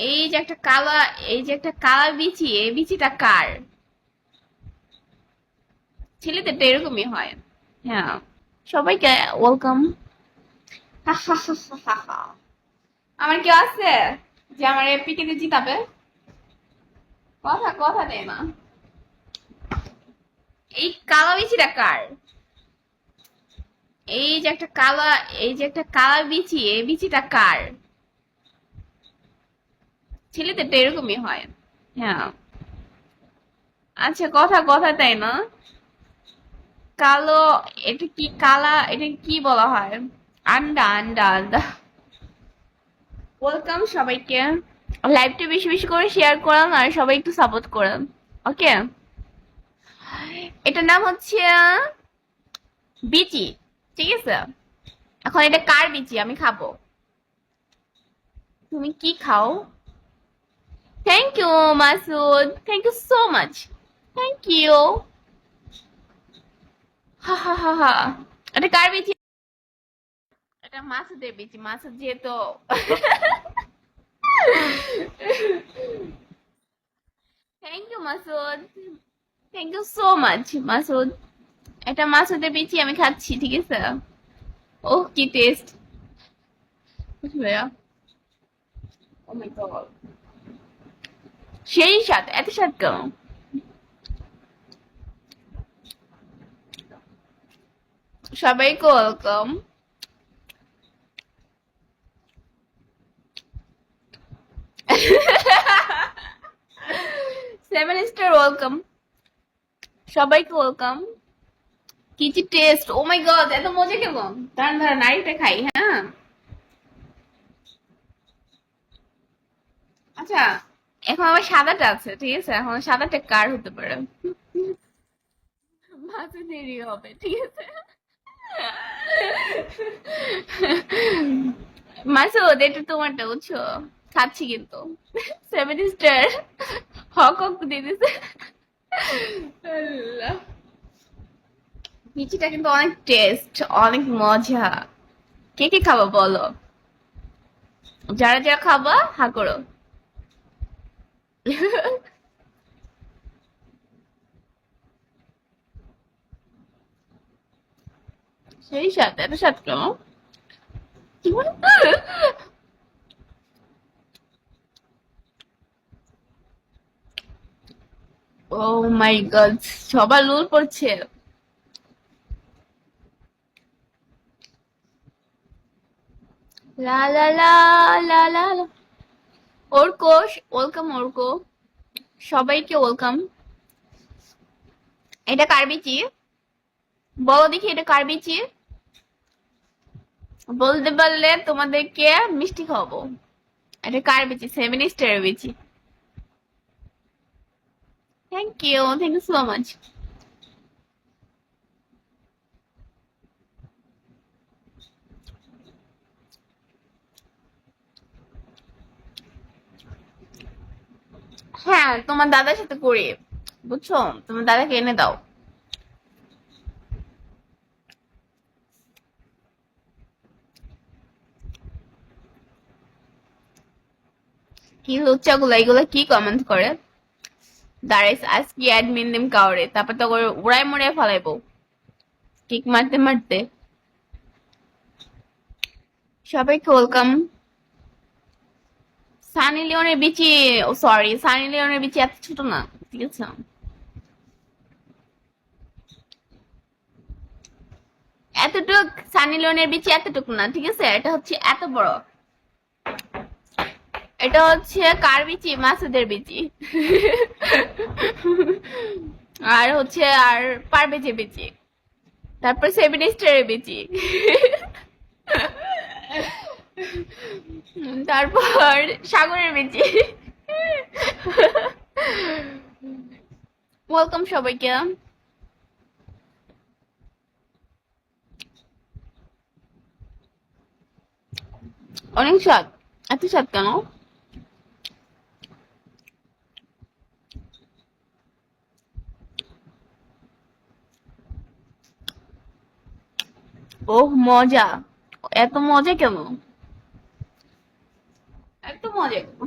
এই যে একটা কালা এই যে একটা কালা বিচি, এই বিচিটা কার? ছেলেদের তো এরকমই হয়। হ্যাঁ, সবাইকে ওয়েলকাম। আমার কেউ আছে যে আমার পিকেতে জিতাবে? কথা কথা দেয় না। এই কালা বিচিটা কার? এই যে একটা কালা এই যে একটা কালা বিচি, এই বিচিটা কার? ছেলেদের তো এরকমই হয়। হ্যাঁ, আচ্ছা, কথা কথা তাই না। কালো, এটা কি কালা, এটা কি বলা হয়? আন্ডা আন্ডা আন্ডা। ওয়েলকাম সবাইকে। লাইভটা বেশি বেশি করে শেয়ার করেন আর সবাই একটু সাপোর্ট করেন। ওকে, এটার নাম হচ্ছে বিচি, ঠিক আছে? এখন এটা কার বিচি আমি খাবো? তুমি কি খাও? Thank you Masud, thank you so much, thank you. হা হা হা হা। এটা কার বিচি? এটা মাসুদের বিচি, মাসুদ যেহেতু। Thank you Masud, thank you so much Masud. এটা মাসুদের বিচি আমি খাচ্ছি, ঠিক আছে? ওহ কি টেস্ট! ভাইয়া, ও মাই গড, সেই স্বাদ, এত স্বাদ কেন? সবাইকে ওয়েলকাম। সেভেন স্টার ওয়েলকাম, সবাইকে ওয়েলকাম। কি যে টেস্ট, ও মাই গড, এত মজা কেমন! দাঁড়ান দাঁড়ান, আরেকটা খাই, হ্যাঁ? আচ্ছা, এখন আমার সাদাটা আছে, ঠিক আছে? এখন সাদাটা কার হতে পারে? মাঝে দেরি হবে, ঠিক আছে? মাসুদ, এটা তোমারটা, বুঝছো? খাচ্ছি কিন্তু। সেভেন স্টার হক হক দিয়ে দিছে। আল্লাহ। মিষ্টিটা কিন্তু অনেক টেস্ট, অনেক মজা। কে কে খাবো বলো? যারা যারা খাবা হা করো। সেই সাথে এত স্বাদ কেন? ও মাই গড, সবার লোল পড়ছে। লা লা লা লা লা লা। ওরকো, ওয়েলকাম ওরকো, সবাইকে ওয়েলকাম। এটা কার বিচি? বলো দেখি, এটা কার বিচি? বলতে পারলে তোমাদেরকে মিষ্টি খাওয়াবো। এটা কার বিচি? সেভেন স্টারের বিচি। Thank you so much. হ্যাঁ, তোমার দাদার সাথে করি, বুঝছো? তোমার দাদাকে এনে দাও। কি লুচ্চা গুলা, এগুলা কি কমেন্ট করে? দাঁড়াইস আজকে অ্যাডমিন দিম কাউরে, তারপর তো করে উড়াই মুড়াই ফেলাইবো কিক মারতে মারতে। সবাইকে ওয়েলকাম। সানি লিওনের বিচি, ও সরি, সানি লিওনের বিচি এত ছোট না, ঠিক আছে? এতটুক, সানি লিওনের বিচি এতটুকু না, ঠিক আছে? এটা হচ্ছে এত বড়। এটা হচ্ছে কার বিচি? মাসুদের বিচি। আর হচ্ছে আর পারভেজের বিচি, তারপর সেভেন স্টারের বিচি, তারপর সাগরের বিচি। ওয়েলকাম সবাইকে। অনেক স্বাদ, এত স্বাদ কেন? ওহ মজা, এত মজা কেন? এত মজা কেন?